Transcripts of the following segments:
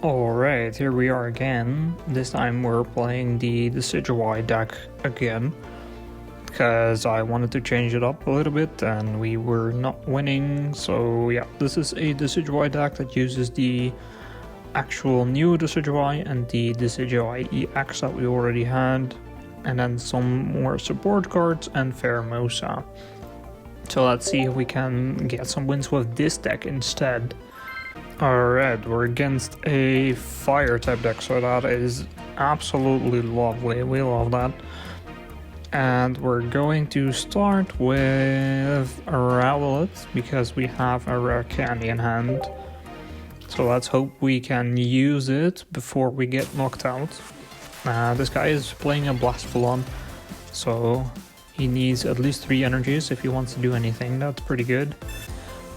Alright, here we are again. This time we're playing the Decidueye deck again, because I wanted to change it up a little bit and we were not winning. So yeah, this is a Decidueye deck that uses the actual new Decidueye and the Decidueye EX that we already had, and then some more support cards and Pheromosa. So let's see if we can get some wins with this deck instead. Alright, we're against a fire type deck, so that is absolutely lovely. We love that. And we're going to start with a Rowlet because we have a rare candy in hand. So let's hope we can use it before we get knocked out. This guy is playing a Blastphalon, so he needs at least 3 energies if he wants to do anything. That's pretty good.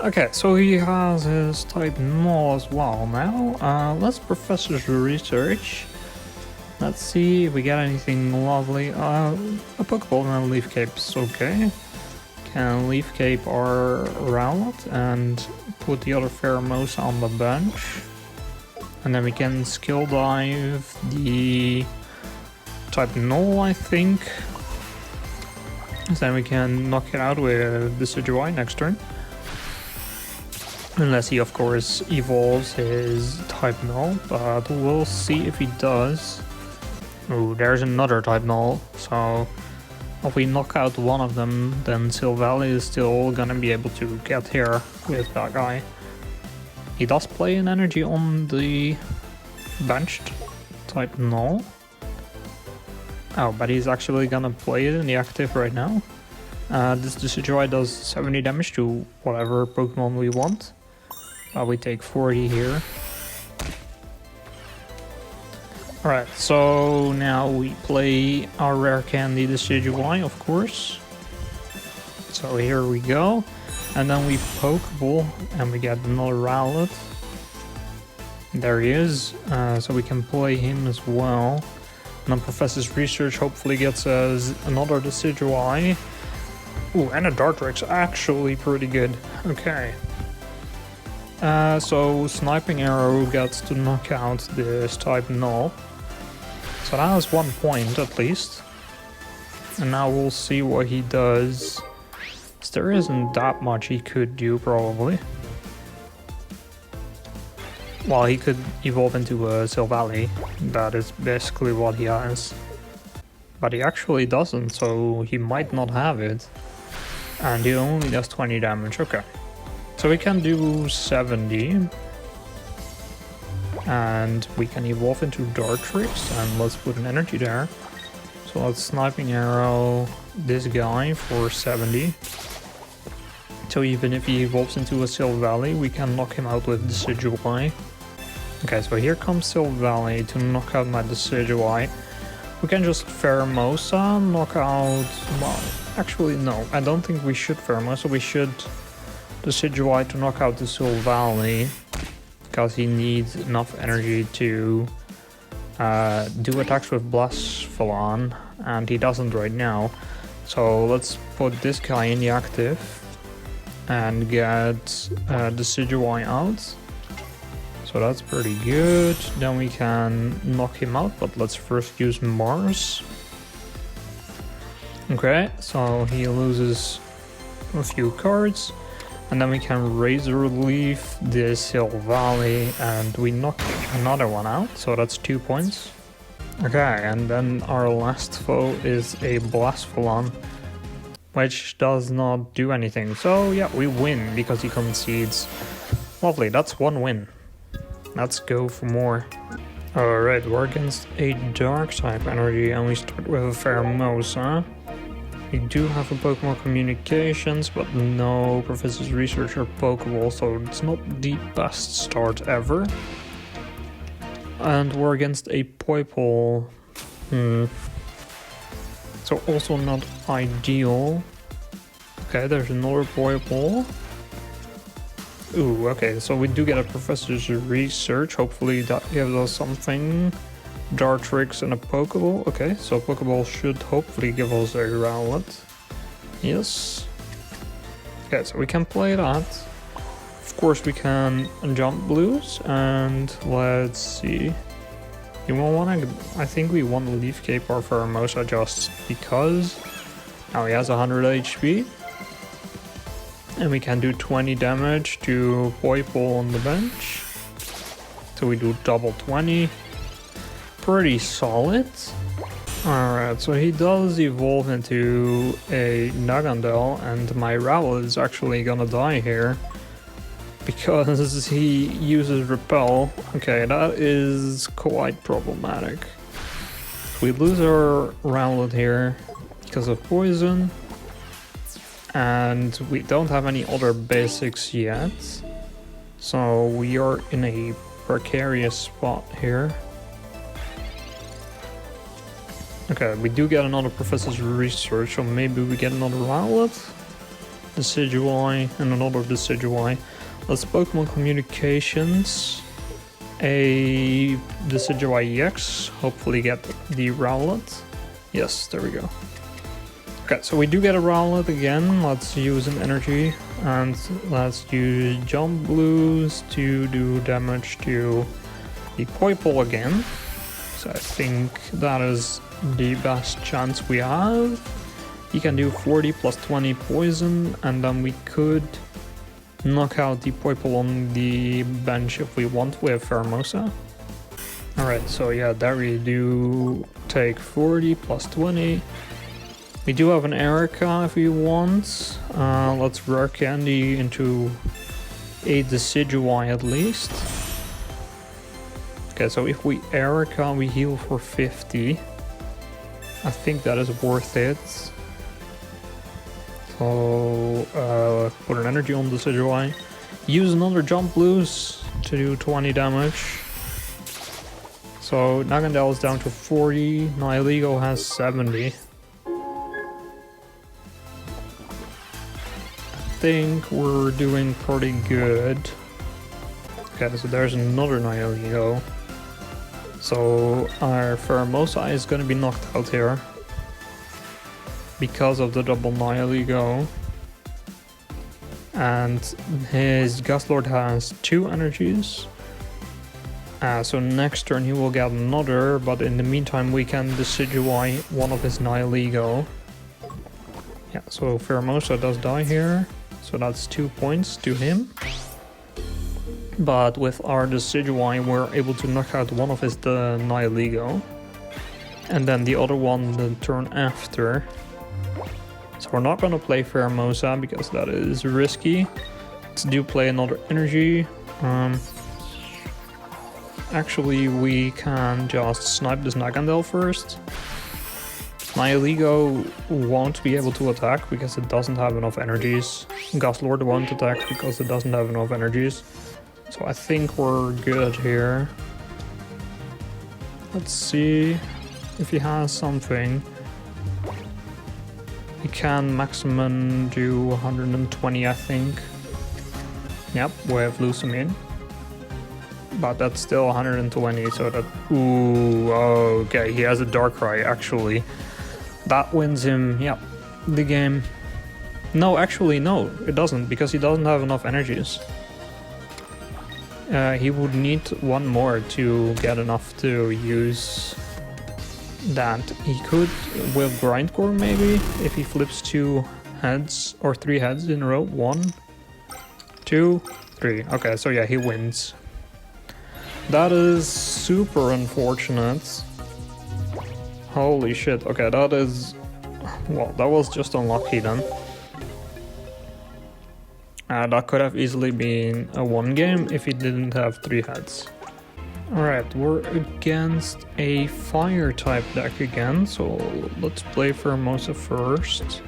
Okay, so he has his type null as well now. Let's Professor's Research. Let's see if we get anything lovely. A Pokeball and a Leaf Cape's okay. Can Leaf Cape our Rowlet and put the other Pheromosa on the bench. And then we can Skill Dive the type null, I think. And then we can knock it out with Decidueye next turn. Unless he, of course, evolves his type null, but we'll see if he does. Ooh, there's another type null, so if we knock out one of them, then Silvally is still gonna be able to get here with that guy. He does play an energy on the benched type null. Oh, but he's actually gonna play it in the active right now. This Decidueye does 70 damage to whatever Pokemon we want. We take 40 here. Alright, so now we play our rare candy Decidueye, of course. So here we go. And then we Pokeball and we get another Rowlet. There he is, so we can play him as well. And then Professor's Research hopefully gets us another Decidueye. Ooh, and a Dartrix, actually pretty good. Okay. So Sniping Arrow gets to knock out this type null. So that has 1 point at least. And now we'll see what he does. There isn't that much he could do probably. Well, he could evolve into a Silvally. That is basically what he has. But he actually doesn't, so he might not have it. And he only does 20 damage, okay. So we can do 70, and we can evolve into Dartrix, and let's put an energy there. So let's Sniping Arrow this guy for 70. So even if he evolves into a Silvally, we can knock him out with Decidueye. Okay, so here comes Silvally to knock out my Decidueye. We can just Pheromosa, knock out... well, actually no, I don't think we should Pheromosa, we should Decidueye to knock out the Silvally, because he needs enough energy to do attacks with Blastphalon, and he doesn't right now. So let's put this guy in the active and get Decidueye out. So that's pretty good. Then we can knock him out, but let's first use Mars. Okay, so he loses a few cards. And then we can Razor Leaf this Silvally and we knock another one out, so that's 2 points. Okay, and then our last foe is a Blastphalon, which does not do anything. So yeah, we win because he concedes. Lovely, that's 1 win. Let's go for more. Alright, we're against a Dark type energy and we start with a Pheromosa. We do have a Pokemon Communications, but no Professor's Research or Pokeball, so it's not the best start ever. And we're against a Poipole. So also not ideal. Okay, there's another Poipole. Ooh, okay, so we do get a Professor's Research. Hopefully that gives us something. Dartrix and a Pokeball. Okay, so Pokeball should hopefully give us a Rowlet. Yes. Okay, so we can play that. Of course we can jump blues, and let's see. You want to? I think we want to leaf cape our Pheromosa just because. Now he has 100 HP. And we can do 20 damage to Poipole on the bench. So we do double 20. Pretty solid. Alright, so he does evolve into a Nagandel, and my Rowell is actually gonna die here. Because he uses Repel. Okay, that is quite problematic. We lose our Rowlet here because of poison. And we don't have any other basics yet. So we are in a precarious spot here. Okay, we do get another Professor's Research, so maybe we get another Rowlet, Decidueye, and another Decidueye. Let's Pokemon Communications, a Decidueye EX, hopefully get the Rowlet. Yes, there we go. Okay, so we do get a Rowlet again. Let's use an energy, and let's use Jump Blues to do damage to the Poipole again. So I think that is the best chance we have. He can do 40 plus 20 poison, and then we could knock out the Poipole on the bench if we want with Pheromosa. Alright, so yeah, there we do take 40 plus 20. We do have an Erica if we want. Let's rare candy into a Decidueye at least. Okay, so if we Erica, we heal for 50. I think that is worth it. So, put an energy on Decidueye. Use another Jump Blues to do 20 damage. So, Nagandel is down to 40. Nihilego has 70. I think we're doing pretty good. Okay, so there's another Nihilego. So our Pheromosa is gonna be knocked out here because of the double Nihilego. And his Gustlord has 2 energies. So next turn he will get another, but in the meantime we can Decidueye one of his Nihilego. Yeah, so Pheromosa does die here. So that's 2 points to him. But with our Decidueye, we're able to knock out one of his Nihilego. And then the other one the turn after. So we're not going to play Pheromosa because that is risky. Let's do play another energy. Actually, we can just snipe this Nagandel first. Nihilego won't be able to attack because it doesn't have enough energies. Gustlord won't attack because it doesn't have enough energies. So I think we're good here. Let's see if he has something. He can maximum do 120, I think. Yep, we have Lusamine. But that's still 120, so that... Ooh, okay, he has a Darkrai, actually. That wins him, yep, the game. No, actually, no, it doesn't, because he doesn't have enough energies. He would need one more to get enough to use that. He could with Grindcore maybe, if he flips 2 heads or 3 heads in a row. 1, 2, 3. Okay, so yeah, he wins. That is super unfortunate. Holy shit, okay, that is... Well, that was just unlucky then. That could have easily been a 1 game if he didn't have 3 heads. Alright, we're against a fire type deck again, so let's play Pheromosa first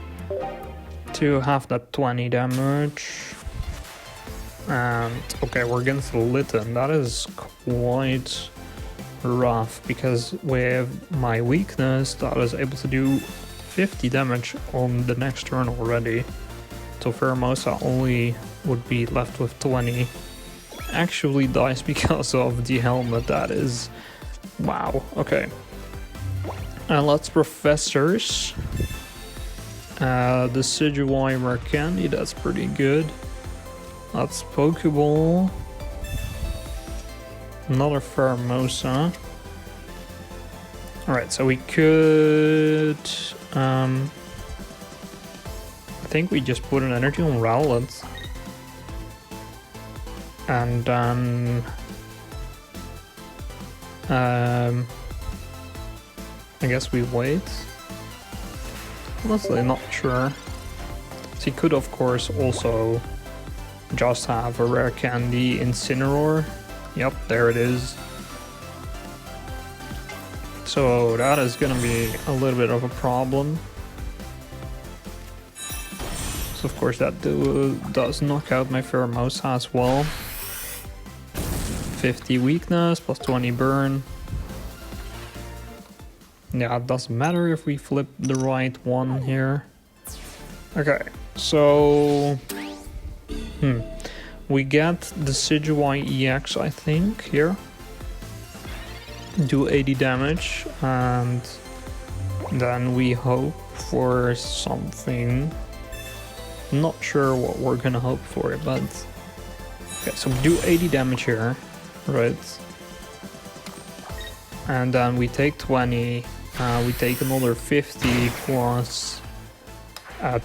to have that 20 damage. And okay, we're against Litten. That is quite rough because with my weakness that is able to do 50 damage on the next turn already. So Pheromosa only would be left with 20. Actually dies because of the helmet. That is... wow, okay. And let's Professors. Decidueye rare candy, that's pretty good. That's Pokeball. Another Pheromosa. Alright, so we could... I think we just put an energy on Rowlet. And then... I guess we wait. Honestly, not sure. So he could, of course, also just have a rare candy Incineroar. Yep, there it is. So that is gonna be a little bit of a problem. So of course that does knock out my Pheromosa as well. 50 weakness, plus 20 burn. Yeah, it doesn't matter if we flip the right one here. Okay, so... we get the Decidueye EX, I think, here. Do 80 damage, and then we hope for something. Not sure what we're gonna hope for, but... Okay, so we do 80 damage here, right? And then we take 20, we take another 50 plus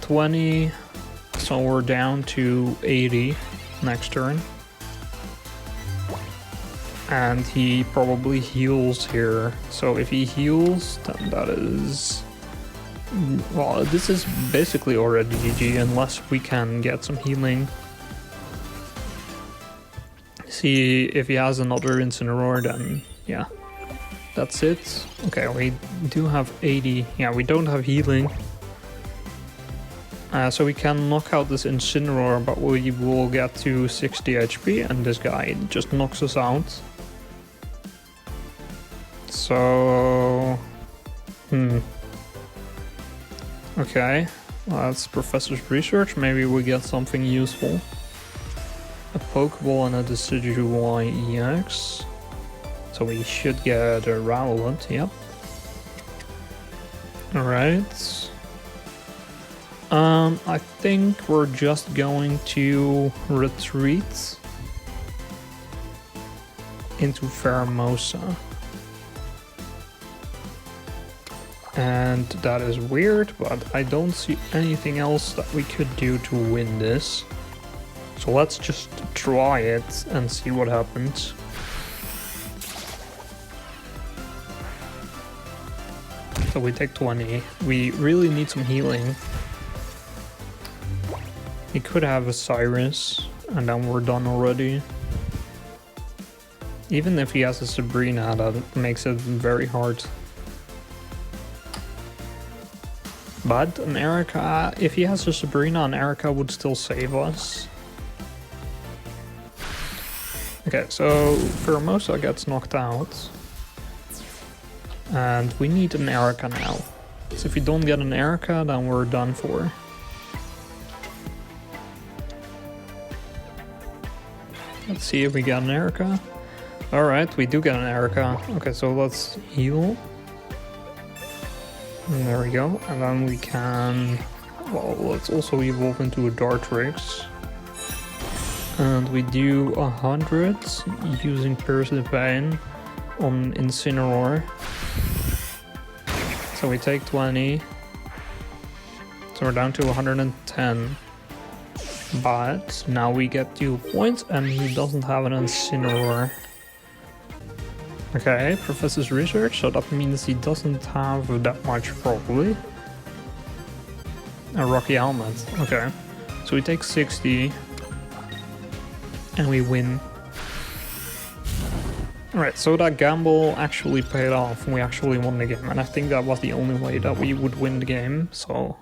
20, so we're down to 80 next turn. And he probably heals here, so if he heals, then that is... Well, this is basically already GG, unless we can get some healing. See, if he has another Incineroar, then yeah, that's it. Okay, we do have 80, yeah, we don't have healing. So we can knock out this Incineroar, but we will get to 60 HP, and this guy just knocks us out. So... Okay, well, that's Professor's research. Maybe we get something useful. A Pokeball and a Decidueye EX. So we should get a Rowlet, yep. Alright. I think we're just going to retreat into Pheromosa. And that is weird, but I don't see anything else that we could do to win this. So let's just try it and see what happens. So we take 20. We really need some healing. He could have a Cyrus, and then we're done already. Even if he has a Sabrina, that makes it very hard. But an Erica, if he has a Sabrina, an Erica would still save us. Okay, so Pheromosa gets knocked out. And we need an Erica now. So if we don't get an Erica, then we're done for. Let's see if we get an Erica. Alright, we do get an Erica. Okay, so let's heal. And there we go, and then we can, well, let's also evolve into a Dartrix. And we do 100 using Piercing Pain on Incineroar. So we take 20. So we're down to 110. But now we get 2 points and he doesn't have an Incineroar. Okay, Professor's research, so that means he doesn't have that much probably. A Rocky Helmet, okay. So we take 60 and we win. Alright, so that gamble actually paid off and we actually won the game, and I think that was the only way that we would win the game, so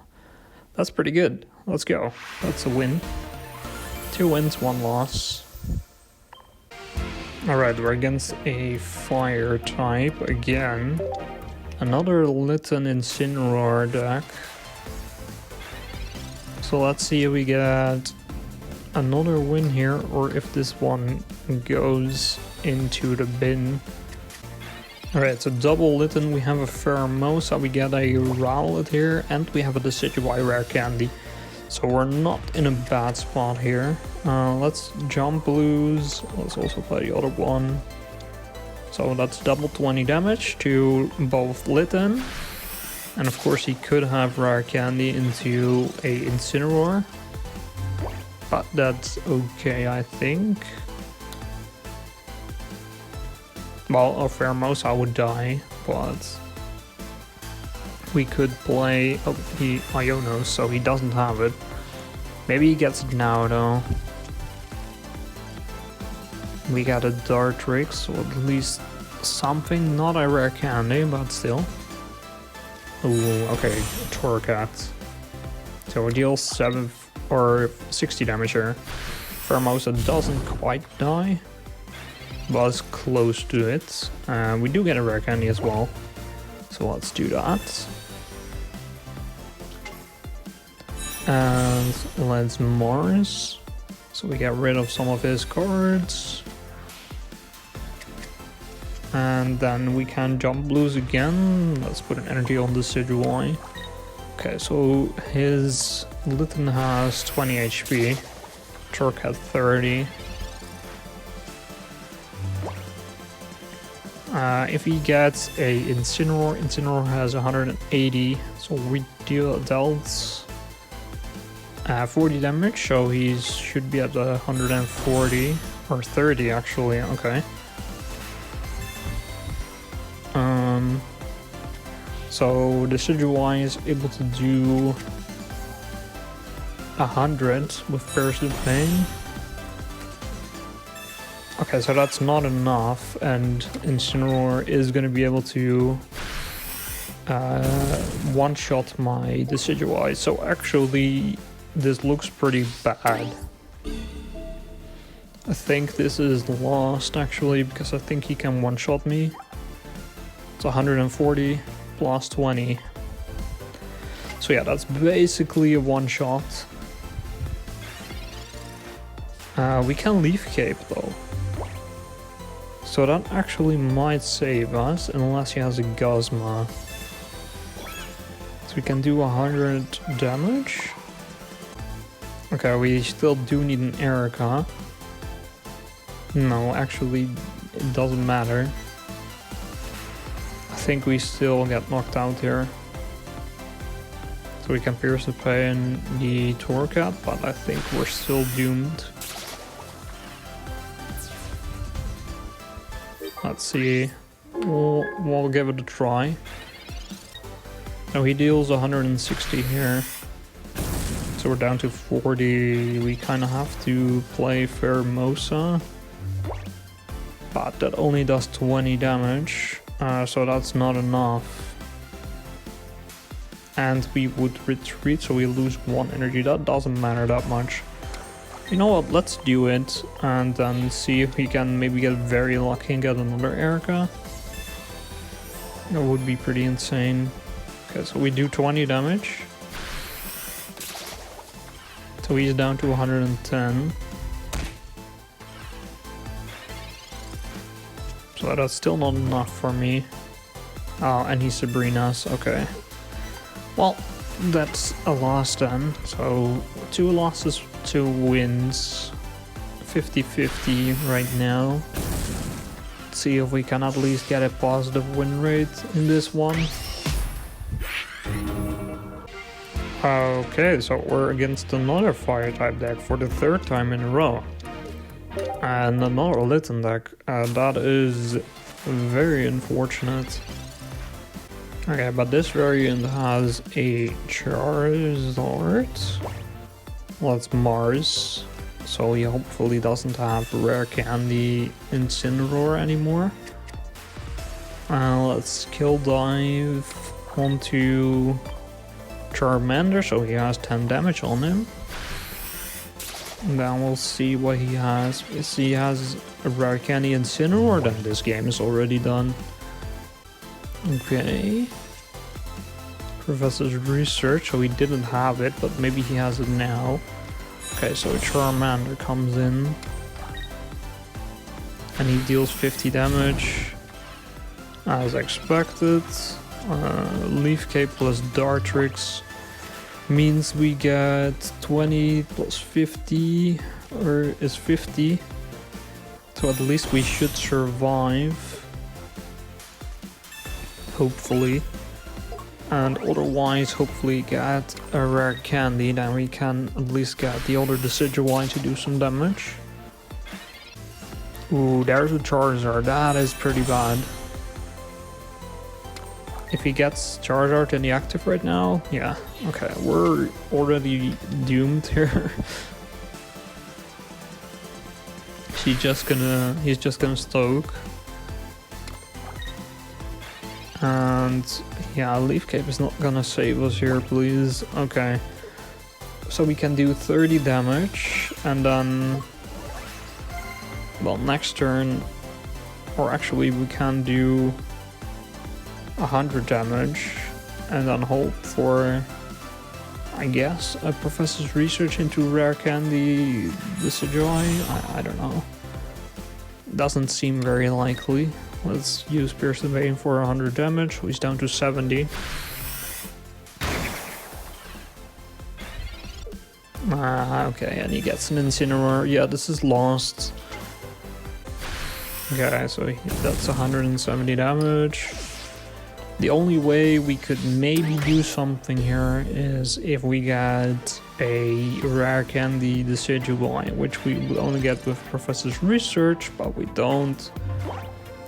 that's pretty good. Let's go. That's a win. 2 wins, 1 loss. Alright, we're against a fire type again. Another Litten Incineroar deck. So let's see if we get another win here, or if this one goes into the bin. Alright, so double Litten, we have a Pheromosa, we get a Rowlet here, and we have a Decidueye rare candy. So we're not in a bad spot here. Let's jump blues. Let's also play the other one. So that's double 20 damage to both Litten. And of course he could have Rare Candy into a Incineroar. But that's okay, I think. Well, a Pheromosa would die, but we could play the Ionos, so he doesn't have it. Maybe he gets it now though. We got a Dartrix, so at least something, not a Rare Candy, but still. Ooh, okay, Torcat. So it deals 7 or 60 damage here. Pheromosa doesn't quite die, but it's close to it. We do get a Rare Candy as well, so let's do that. And let's Mars. So we get rid of some of his cards. And then we can jump blues again. Let's put an energy on the Decidueye. Okay, so his Litten has 20 HP. Turk has 30. If he gets a Incineroar, Incineroar has 180. So we dealt 40 damage, so he should be at 140 or 30 actually. Okay. So the Decidueye is able to do 100 with Parasite Pain. Okay, so that's not enough, and Incineroar is going to be able to one-shot my Decidueye. So actually, this looks pretty bad. I think this is lost actually, because I think he can one-shot me. It's 140 plus 20. So yeah, that's basically a one-shot. We can Leaf Cape though. So that actually might save us, unless he has a Guzma. So we can do 100 damage. Okay, we still do need an Erica. No, actually, it doesn't matter. I think we still get knocked out here. So we can Pierce the Pain the Torcat, but I think we're still doomed. Let's see. We'll give it a try. So he deals 160 here. So we're down to 40. We kind of have to play Pheromosa. But that only does 20 damage. So that's not enough. And we would retreat, so we lose 1 energy. That doesn't matter that much. You know what, let's do it and then see if we can maybe get very lucky and get another Erica. That would be pretty insane. Okay, so we do 20 damage. So he's down to 110. So that's still not enough for me. Oh, and he's Sabrina's, okay. Well, that's a loss then. So 2 losses, 2 wins. 50-50 right now. Let's see if we can at least get a positive win rate in this one. Okay, so we're against another fire type deck for the 3rd time in a row. And another Litten deck. That is very unfortunate. Okay, but this variant has a Charizard. Well, it's Mars. So he hopefully doesn't have Rare Candy Incineroar anymore. Let's Kill Dive onto Charmander, so he has 10 damage on him. And then we'll see what he has. If he has a Rare Candy Incineroar, then this game is already done. Okay. Professor's Research, so he didn't have it, but maybe he has it now. Okay, so Charmander comes in. And he deals 50 damage. As expected. Leaf Cape plus Dartrix. means we get 20 plus 50, or is 50. So at least we should survive. Hopefully. And otherwise, hopefully get a rare candy, then we can at least get the other Decidueye to do some damage. Ooh, there's a Charizard, that is pretty bad. If he gets Charizard in the active right now, yeah, okay, we're already doomed here. He's just gonna stoke. And yeah, Leaf Cape is not gonna save us here, please. Okay. So we can do 30 damage, and then, well, next turn, or actually we can do 100 damage, and then hope for, I guess, a Professor's Research into Rare Candy Decidueye? I don't know. Doesn't seem very likely. Let's use Piercing Vein for 100 damage. He's down to 70. Okay, and he gets an Incineroar. Yeah, this is lost. Okay, so that's 170 damage. The only way we could maybe do something here is if we get a rare candy Decidueye, which we will only get with Professor's Research, but we don't.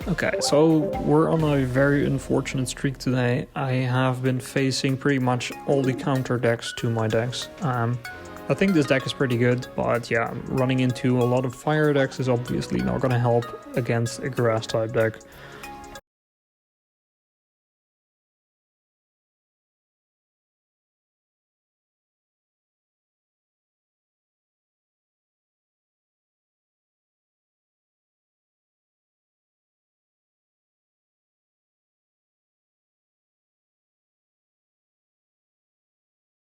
Okay, so we're on a very unfortunate streak today. I have been facing pretty much all the counter decks to my decks. I think this deck is pretty good, but yeah, running into a lot of fire decks is obviously not gonna help against a grass type deck.